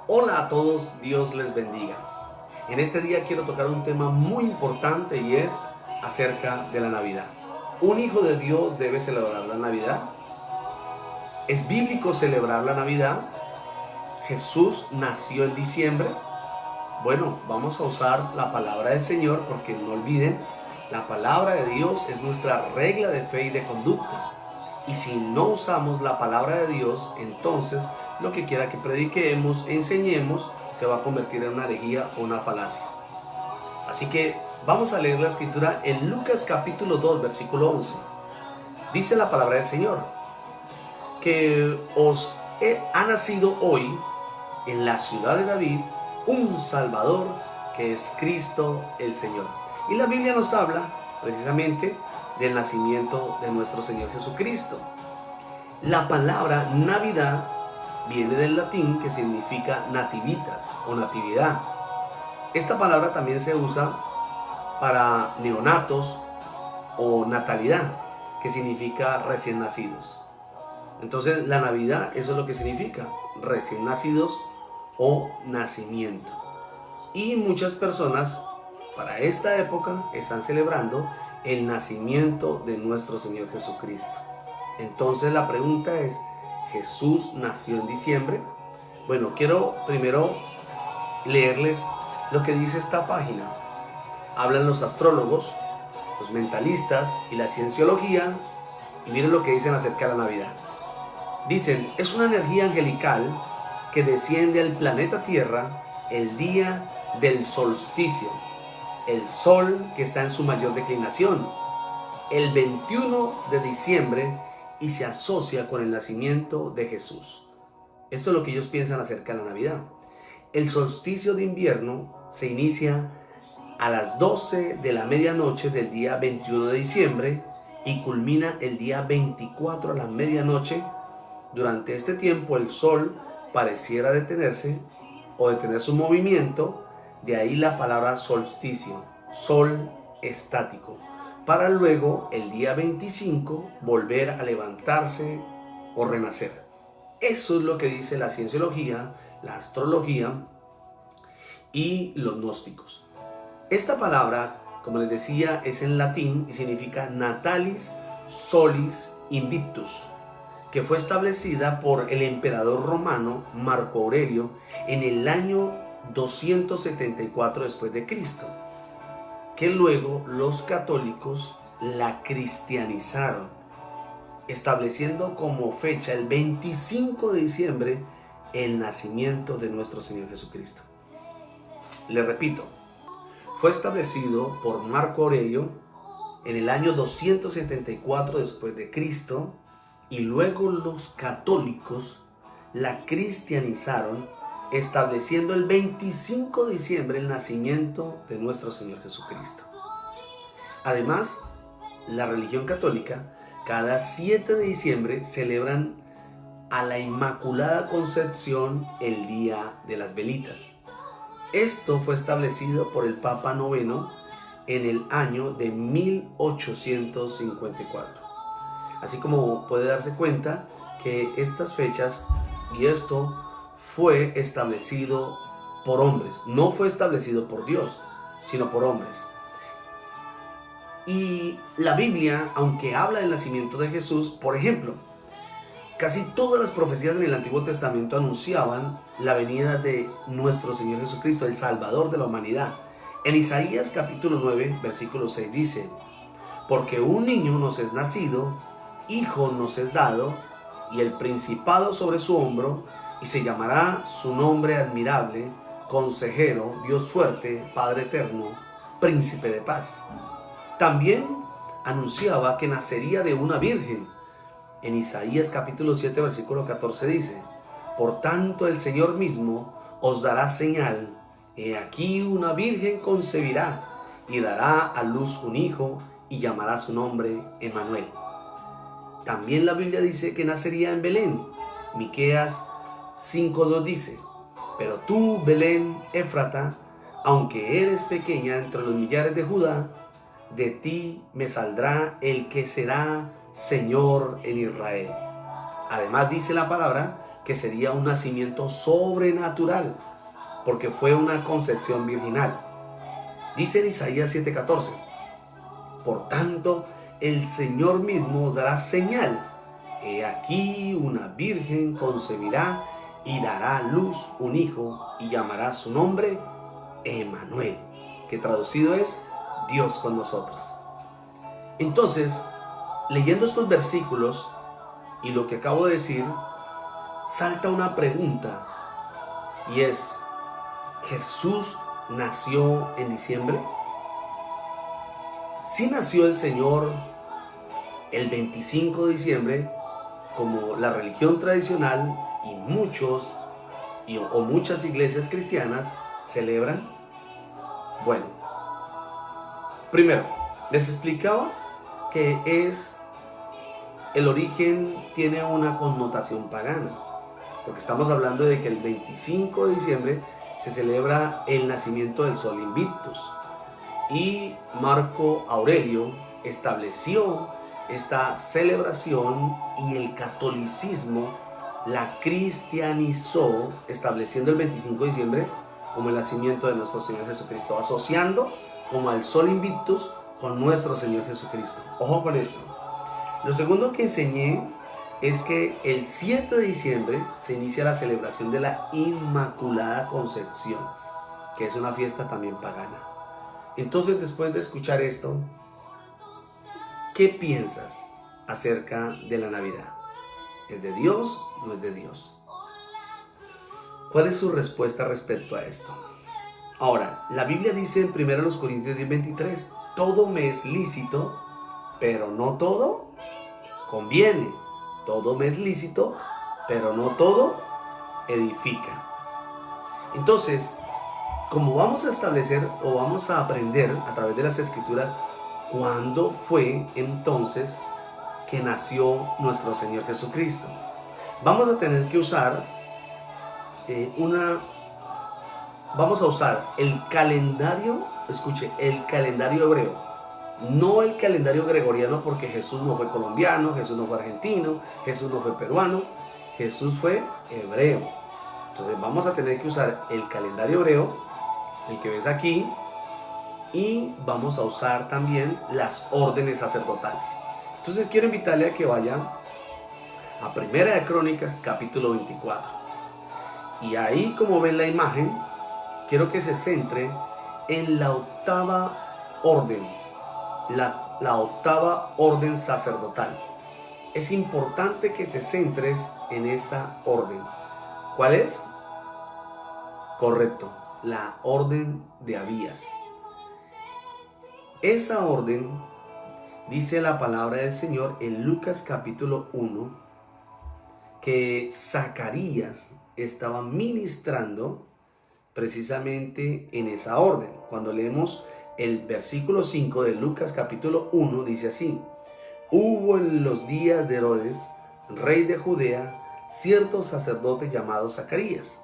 Hola a todos, Dios les bendiga. En este día quiero tocar un tema muy importante y es acerca de la Navidad. ¿Un hijo de Dios debe celebrar la Navidad? ¿Es bíblico celebrar la Navidad? ¿Jesús nació en diciembre? Bueno, vamos a usar la palabra del Señor porque no olviden, la palabra de Dios es nuestra regla de fe y de conducta. Y si no usamos la palabra de Dios, entonces lo que quiera que prediquemos, enseñemos, se va a convertir en una herejía o una falacia. Así que vamos a leer la escritura en Lucas capítulo 2, versículo 11. Dice la palabra del Señor, que ha nacido hoy en la ciudad de David un Salvador que es Cristo el Señor. Y la Biblia nos habla precisamente del nacimiento de nuestro Señor Jesucristo. La palabra Navidad viene del latín que significa nativitas o natividad. Esta palabra también se usa para neonatos o natalidad, que significa recién nacidos. Entonces la Navidad, eso es lo que significa, recién nacidos o nacimiento. Y muchas personas para esta época están celebrando el nacimiento de nuestro Señor Jesucristo. Entonces la pregunta es, ¿Jesús nació en diciembre? Bueno, quiero primero leerles lo que dice esta página. Hablan los astrólogos, los mentalistas y la cienciología, y miren lo que dicen acerca de la Navidad. Dicen, es una energía angelical que desciende al planeta Tierra el día del solsticio, el sol que está en su mayor declinación, el 21 de diciembre, y se asocia con el nacimiento de Jesús. Esto es lo que ellos piensan acerca de la Navidad. El solsticio de invierno se inicia a las 12 de la medianoche del día 21 de diciembre y culmina el día 24 a la medianoche. Durante este tiempo el sol pareciera detenerse o detener su movimiento, de ahí la palabra solsticio, sol estático, para luego el día 25 volver a levantarse o renacer. Eso es lo que dice la cienciología, la astrología y los gnósticos. Esta palabra, como les decía, es en latín y significa natalis solis invictus, que fue establecida por el emperador romano Marco Aurelio en el año 274 después de Cristo, que luego los católicos la cristianizaron, estableciendo como fecha el 25 de diciembre el nacimiento de nuestro Señor Jesucristo. Le repito, fue establecido por Marco Aurelio en el año 274 después de Cristo, y luego los católicos la cristianizaron, estableciendo el 25 de diciembre el nacimiento de nuestro Señor Jesucristo. Además, la religión católica cada 7 de diciembre celebran a la Inmaculada Concepción el Día de las Velitas. Esto fue establecido por el Papa IX en el año de 1854. Así como puede darse cuenta que estas fechas y esto fue establecido por hombres, no fue establecido por Dios, sino por hombres. Y la Biblia, aunque habla del nacimiento de Jesús, por ejemplo, casi todas las profecías en el Antiguo Testamento anunciaban la venida de nuestro Señor Jesucristo, el Salvador de la humanidad. En Isaías capítulo 9, versículo 6 dice, porque un niño nos es nacido, hijo nos es dado, y el principado sobre su hombro, y se llamará su nombre admirable, consejero, Dios fuerte, Padre eterno, príncipe de paz. También anunciaba que nacería de una virgen. En Isaías capítulo 7, versículo 14 dice, por tanto el Señor mismo os dará señal, he aquí una virgen concebirá, y dará a luz un hijo, y llamará su nombre Emmanuel. También la Biblia dice que nacería en Belén. Miqueas 5:2 dice, pero tú, Belén Éfrata, aunque eres pequeña entre los millares de Judá, de ti me saldrá el que será Señor en Israel. Además dice la palabra que sería un nacimiento sobrenatural, porque fue una concepción virginal. Dice en Isaías 7:14, por tanto, el Señor mismo os dará señal. He aquí una virgen concebirá y dará a luz un hijo y llamará su nombre Emmanuel, que traducido es Dios con nosotros. Entonces, leyendo estos versículos y lo que acabo de decir, salta una pregunta y es, ¿Jesús nació en diciembre? Sí nació el Señor el 25 de diciembre, como la religión tradicional y muchas iglesias cristianas celebran. Bueno, primero, les explicaba que el origen tiene una connotación pagana, porque estamos hablando de que el 25 de diciembre se celebra el nacimiento del Sol Invictus, y Marco Aurelio estableció esta celebración y el catolicismo la cristianizó, estableciendo el 25 de diciembre como el nacimiento de nuestro Señor Jesucristo, asociando como al Sol Invictus con nuestro Señor Jesucristo. Ojo con esto. Lo segundo que enseñé es que el 7 de diciembre se inicia la celebración de la Inmaculada Concepción, que es una fiesta también pagana. Entonces, después de escuchar esto, ¿qué piensas acerca de la Navidad? ¿Es de Dios o no es de Dios? ¿Cuál es su respuesta respecto a esto? Ahora, la Biblia dice en 1 Corintios 10:23, todo me es lícito, pero no todo conviene. Todo me es lícito, pero no todo edifica. Entonces, como vamos a establecer o vamos a aprender a través de las Escrituras cuándo fue entonces que nació nuestro Señor Jesucristo, vamos a tener que usar vamos a usar el calendario, escuche, el calendario hebreo, no el calendario gregoriano, porque Jesús no fue colombiano, Jesús no fue argentino, Jesús no fue peruano, Jesús fue hebreo. Entonces vamos a tener que usar el calendario hebreo, el que ves aquí, y vamos a usar también las órdenes sacerdotales. Entonces quiero invitarle a que vaya a Primera de Crónicas, capítulo 24. Y ahí, como ven la imagen, quiero que se centre en la octava orden, la octava orden sacerdotal. Es importante que te centres en esta orden. ¿Cuál es? Correcto, la orden de Abías. Esa orden, dice la palabra del Señor en Lucas capítulo 1, que Zacarías estaba ministrando precisamente en esa orden. Cuando leemos el versículo 5 de Lucas capítulo 1, dice así: hubo en los días de Herodes, rey de Judea, cierto sacerdote llamado Zacarías,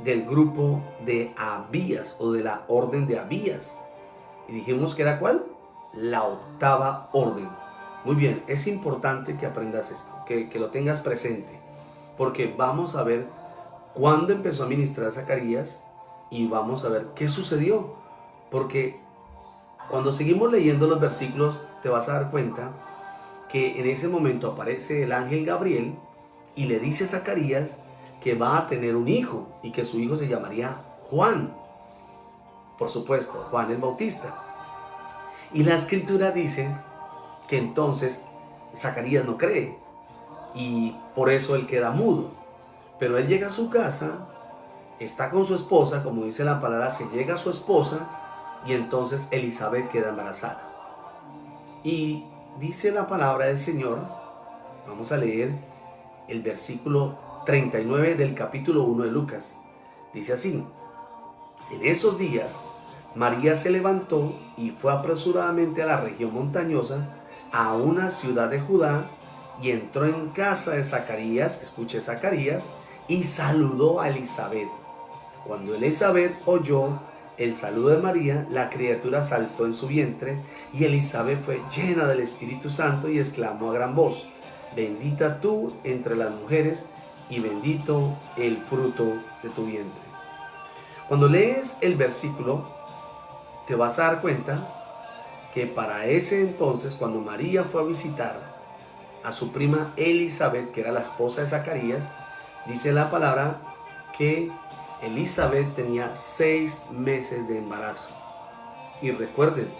del grupo de Abías o de la orden de Abías. Y dijimos que era ¿cuál? La octava orden. Muy bien, es importante que aprendas esto, que lo tengas presente, porque vamos a ver cuándo empezó a ministrar Zacarías y vamos a ver qué sucedió. Porque cuando seguimos leyendo los versículos te vas a dar cuenta que en ese momento aparece el ángel Gabriel y le dice a Zacarías que va a tener un hijo y que su hijo se llamaría Juan. Por supuesto, Juan el Bautista. Y la escritura dice que entonces Zacarías no cree y por eso él queda mudo. Pero él llega a su casa, está con su esposa, como dice la palabra, se llega a su esposa y entonces Elizabeth queda embarazada. Y dice la palabra del Señor, vamos a leer el versículo 39 del capítulo 1 de Lucas. Dice así: en esos días María se levantó y fue apresuradamente a la región montañosa, a una ciudad de Judá, y entró en casa de Zacarías, escuche Zacarías, y saludó a Elizabeth. Cuando Elizabeth oyó el saludo de María, la criatura saltó en su vientre, y Elizabeth fue llena del Espíritu Santo y exclamó a gran voz: bendita tú entre las mujeres, y bendito el fruto de tu vientre. Cuando lees el versículo, te vas a dar cuenta que para ese entonces, cuando María fue a visitar a su prima Elizabeth, que era la esposa de Zacarías, dice la palabra que Elizabeth tenía 6 meses de embarazo. Y recuerden,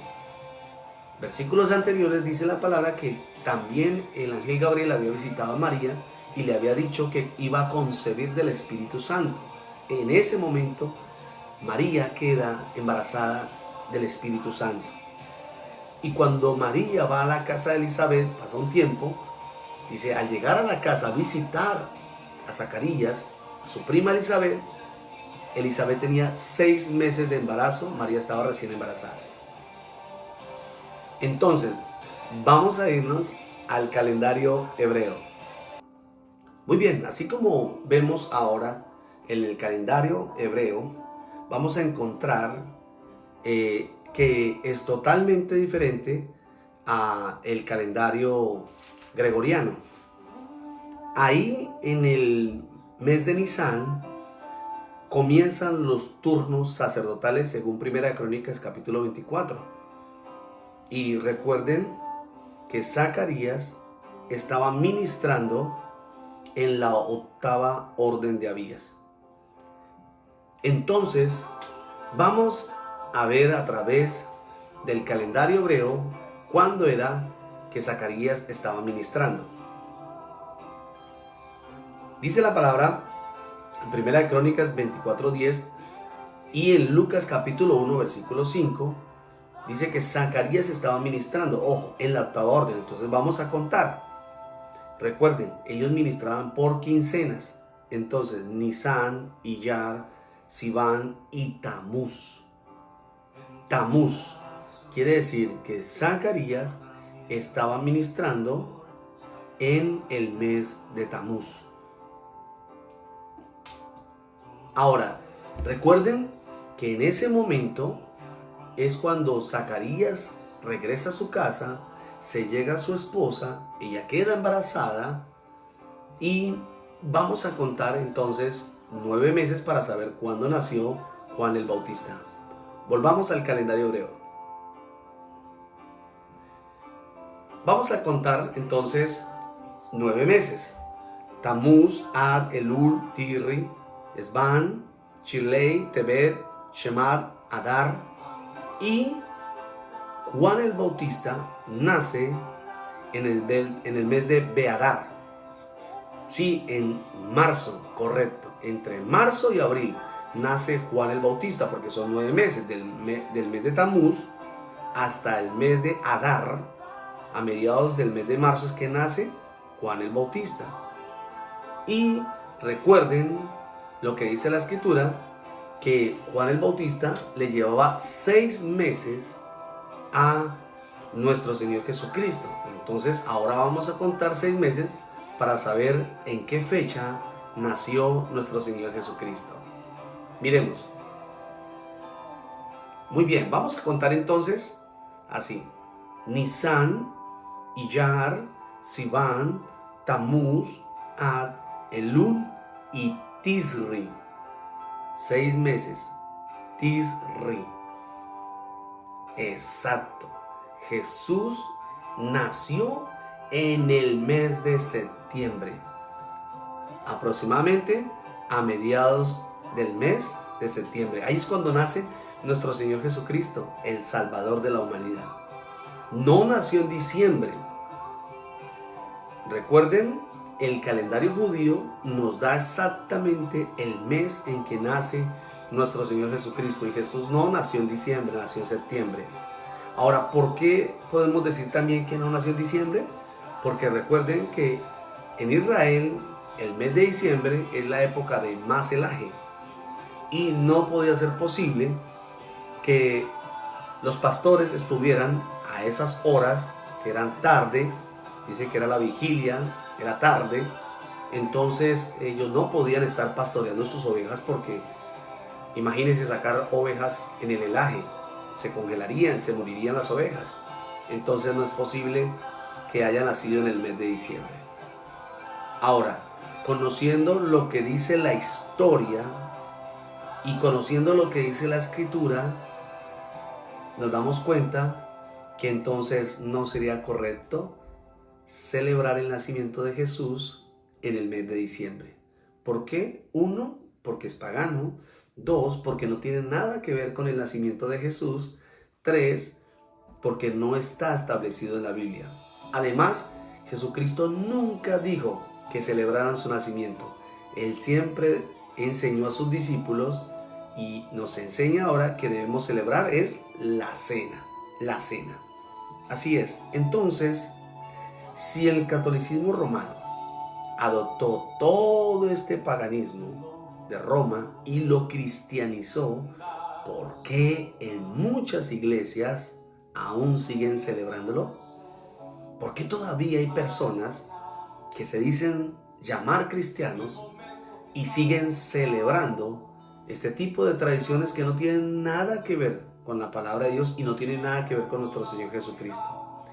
versículos anteriores dice la palabra que también el ángel Gabriel había visitado a María y le había dicho que iba a concebir del Espíritu Santo. En ese momento, María queda embarazada del Espíritu Santo. Y cuando María va a la casa de Elizabeth, pasa un tiempo, dice, al llegar a la casa a visitar a Zacarías, a su prima Elizabeth, Elizabeth tenía 6 meses de embarazo, María estaba recién embarazada. Entonces, vamos a irnos al calendario hebreo. Muy bien, así como vemos ahora en el calendario hebreo, vamos a encontrar que es totalmente diferente a el calendario gregoriano. Ahí en el mes de Nisan comienzan los turnos sacerdotales según Primera de Crónicas capítulo 24. Y recuerden que Zacarías estaba ministrando en la 8ª orden de Abías. Entonces, vamos a ver a través del calendario hebreo cuándo era que Zacarías estaba ministrando. Dice la palabra en Primera de Crónicas 24:10 y en Lucas capítulo 1 versículo 5 dice que Zacarías estaba ministrando, ojo, en la 8ª orden. Entonces vamos a contar. Recuerden, ellos ministraban por quincenas. Entonces, Nisan, Iyar, Sivan y Tamuz. Tamuz quiere decir que Zacarías estaba ministrando en el mes de Tamuz. Ahora, recuerden que en ese momento es cuando Zacarías regresa a su casa, se llega a su esposa, ella queda embarazada y vamos a contar entonces 9 meses para saber cuándo nació Juan el Bautista. Volvamos al calendario hebreo. Vamos a contar entonces 9 meses. Tamuz, Ad, Elul, Tirri, Esban, Chilei, Tebet, Shemar, Adar. Y Juan el Bautista nace en el mes de Beadar. Sí, en marzo, correcto. Entre marzo y abril nace Juan el Bautista, porque son 9 meses, del mes de Tamuz hasta el mes de Adar. A mediados del mes de marzo es que nace Juan el Bautista. Y recuerden lo que dice la escritura, que Juan el Bautista le llevaba 6 meses a nuestro Señor Jesucristo. Entonces ahora vamos a contar 6 meses para saber en qué fecha nació nuestro Señor Jesucristo. Miremos. Muy bien, vamos a contar entonces así: Nisan, Iyar, Sivan, Tamuz, Ad, Elul y Tisri. 6 meses. Tisri. Exacto. Jesús nació en el mes de septiembre. Aproximadamente a mediados del mes de septiembre. Ahí es cuando nace nuestro Señor Jesucristo, el Salvador de la humanidad. No nació en diciembre. Recuerden, el calendario judío nos da exactamente el mes en que nace nuestro Señor Jesucristo. Y Jesús no nació en diciembre, nació en septiembre. Ahora, ¿por qué podemos decir también que no nació en diciembre? Porque recuerden que en Israel el mes de diciembre es la época de Maselaje. Y no podía ser posible que los pastores estuvieran a esas horas, que eran tarde, dice que era la vigilia, era tarde, entonces ellos no podían estar pastoreando sus ovejas porque imagínense sacar ovejas en el helaje, se congelarían, se morirían las ovejas. Entonces no es posible que haya nacido en el mes de diciembre. Ahora, conociendo lo que dice la historia y conociendo lo que dice la escritura, nos damos cuenta que entonces no sería correcto celebrar el nacimiento de Jesús en el mes de diciembre. ¿Por qué? Uno, porque es pagano. Dos, porque no tiene nada que ver con el nacimiento de Jesús. Tres, porque no está establecido en la Biblia. Además, Jesucristo nunca dijo que celebraran su nacimiento. Él siempre enseñó a sus discípulos y nos enseña ahora que debemos celebrar es la cena. La cena. Así es. Entonces, si el catolicismo romano adoptó todo este paganismo de Roma y lo cristianizó, ¿por qué en muchas iglesias aún siguen celebrándolo? ¿Por qué todavía hay personas que se dicen llamar cristianos y siguen celebrando este tipo de tradiciones que no tienen nada que ver con la palabra de Dios y no tienen nada que ver con nuestro Señor Jesucristo?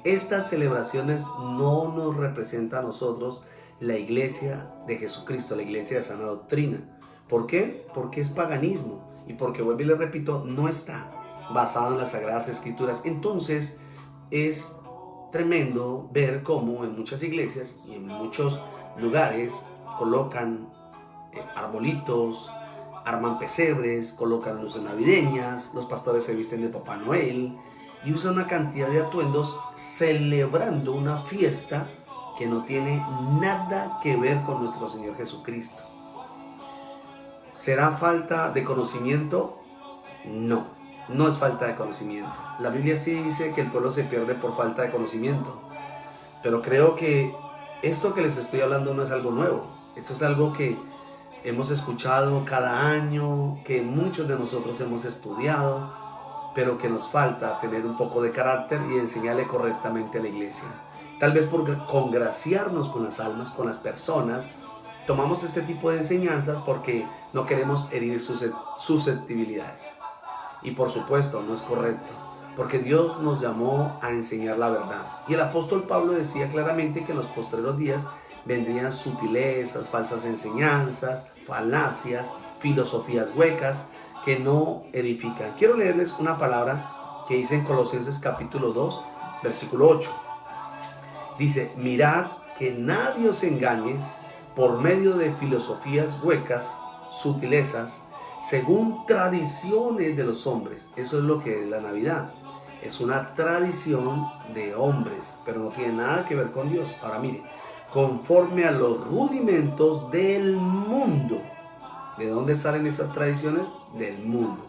Estas celebraciones no nos representan a nosotros, la iglesia de Jesucristo, la iglesia de sana doctrina. ¿Por qué? Porque es paganismo y porque, vuelvo y le repito, no está basado en las Sagradas Escrituras. Entonces es tremendo ver cómo en muchas iglesias y en muchos lugares colocan arbolitos, arman pesebres, colocan luces navideñas, los pastores se visten de Papá Noel y usan una cantidad de atuendos celebrando una fiesta que no tiene nada que ver con nuestro Señor Jesucristo. ¿Será falta de conocimiento? No, no es falta de conocimiento. La Biblia sí dice que el pueblo se pierde por falta de conocimiento, pero creo que esto que les estoy hablando no es algo nuevo. Esto es algo que hemos escuchado cada año, que muchos de nosotros hemos estudiado, pero que nos falta tener un poco de carácter y enseñarle correctamente a la iglesia. Tal vez por congraciarnos con las almas, con las personas, tomamos este tipo de enseñanzas porque no queremos herir sus susceptibilidades. Y por supuesto no es correcto, porque Dios nos llamó a enseñar la verdad. Y el apóstol Pablo decía claramente que en los postreros días vendrían sutilezas, falsas enseñanzas, falacias, filosofías huecas que no edifican. Quiero leerles una palabra que dice en Colosenses capítulo 2, versículo 8. Dice: mirad que nadie os engañe por medio de filosofías huecas, sutilezas, según tradiciones de los hombres. Eso es lo que es la Navidad. Es una tradición de hombres, pero no tiene nada que ver con Dios. Ahora mire, conforme a los rudimentos del mundo. ¿De dónde salen esas tradiciones? Del mundo.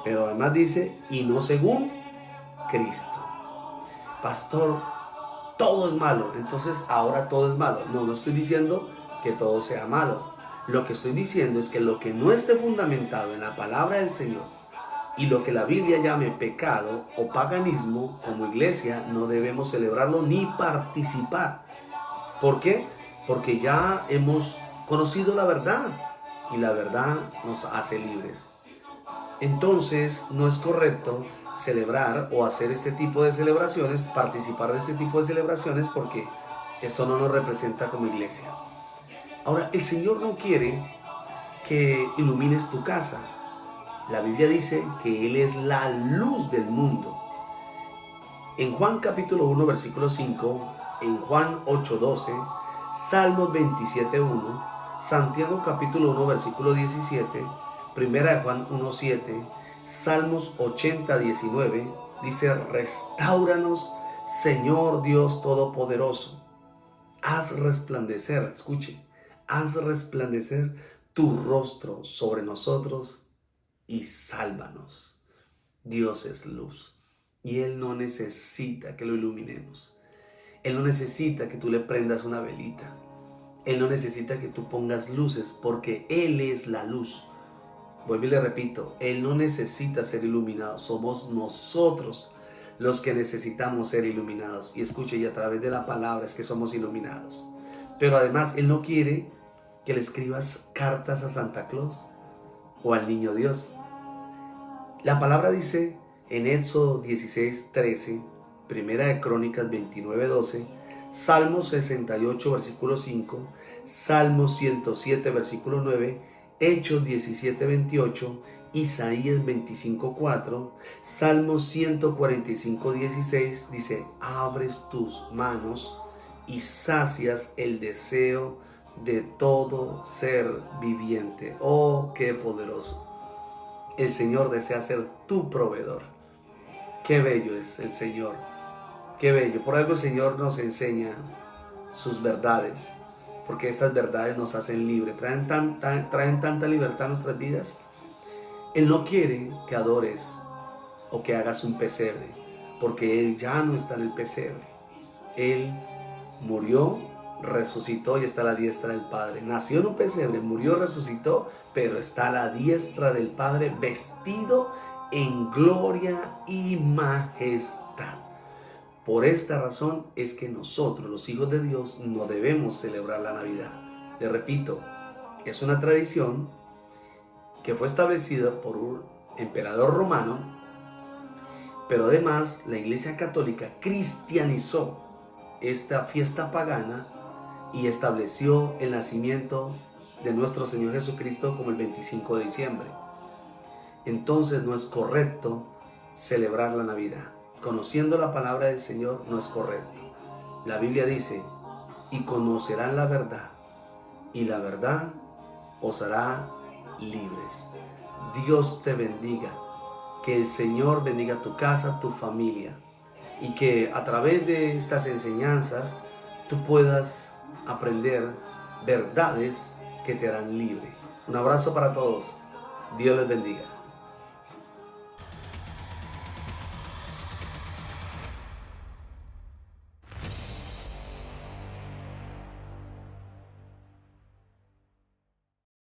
Pero además dice, y no según Cristo. Pastor, todo es malo, entonces ahora todo es malo. No, no estoy diciendo que todo sea malo. Lo que estoy diciendo es que lo que no esté fundamentado en la palabra del Señor y lo que la Biblia llame pecado o paganismo, como iglesia no debemos celebrarlo ni participar. ¿Por qué? Porque ya hemos conocido la verdad y la verdad nos hace libres. Entonces no es correcto celebrar o hacer este tipo de celebraciones, participar de este tipo de celebraciones, porque eso no nos representa como iglesia. Ahora, el Señor no quiere que ilumines tu casa. La Biblia dice que Él es la luz del mundo. En Juan capítulo 1, versículo 5, en Juan 8:12, Salmos 27:1, Santiago capítulo 1, versículo 17, Primera de Juan 1:7, Salmos 80:19, dice: restáuranos, Señor Dios Todopoderoso. Haz resplandecer, escuche, haz resplandecer tu rostro sobre nosotros y sálvanos. Dios es luz y Él no necesita que lo iluminemos. Él no necesita que tú le prendas una velita. Él no necesita que tú pongas luces, porque Él es la luz. Vuelvo y le repito, Él no necesita ser iluminado. Somos nosotros los que necesitamos ser iluminados. Y escuche, y a través de la palabra es que somos iluminados. Pero además Él no quiere que le escribas cartas a Santa Claus o al Niño Dios. La palabra dice en Éxodo 16:13, Primera de Crónicas 29:12, Salmo 68, versículo 5, Salmo 107, versículo 9, Hechos 17, 28, Isaías 25, 4, Salmo 145, 16, dice, abres tus manos y sacias el deseo de todo ser viviente. Oh, qué poderoso. El Señor desea ser tu proveedor. Qué bello es el Señor. Qué bello. Por algo el Señor nos enseña sus verdades, porque estas verdades nos hacen libres, traen tanta libertad a nuestras vidas. Él no quiere que adores o que hagas un pesebre, porque Él ya no está en el pesebre. Él murió, resucitó y está a la diestra del Padre. Nació en un pesebre, murió, resucitó, pero está a la diestra del Padre, vestido en gloria y majestad. Por esta razón es que nosotros, los hijos de Dios, no debemos celebrar la Navidad. Le repito, es una tradición que fue establecida por un emperador romano, pero además la Iglesia Católica cristianizó esta fiesta pagana y estableció el nacimiento de nuestro Señor Jesucristo como el 25 de diciembre. Entonces no es correcto celebrar la Navidad. Conociendo la palabra del Señor no es correcto. La Biblia dice, y conocerán la verdad, y la verdad os hará libres. Dios te bendiga. Que el Señor bendiga tu casa, tu familia, y que a través de estas enseñanzas tú puedas aprender verdades que te harán libre. Un abrazo para todos. Dios les bendiga.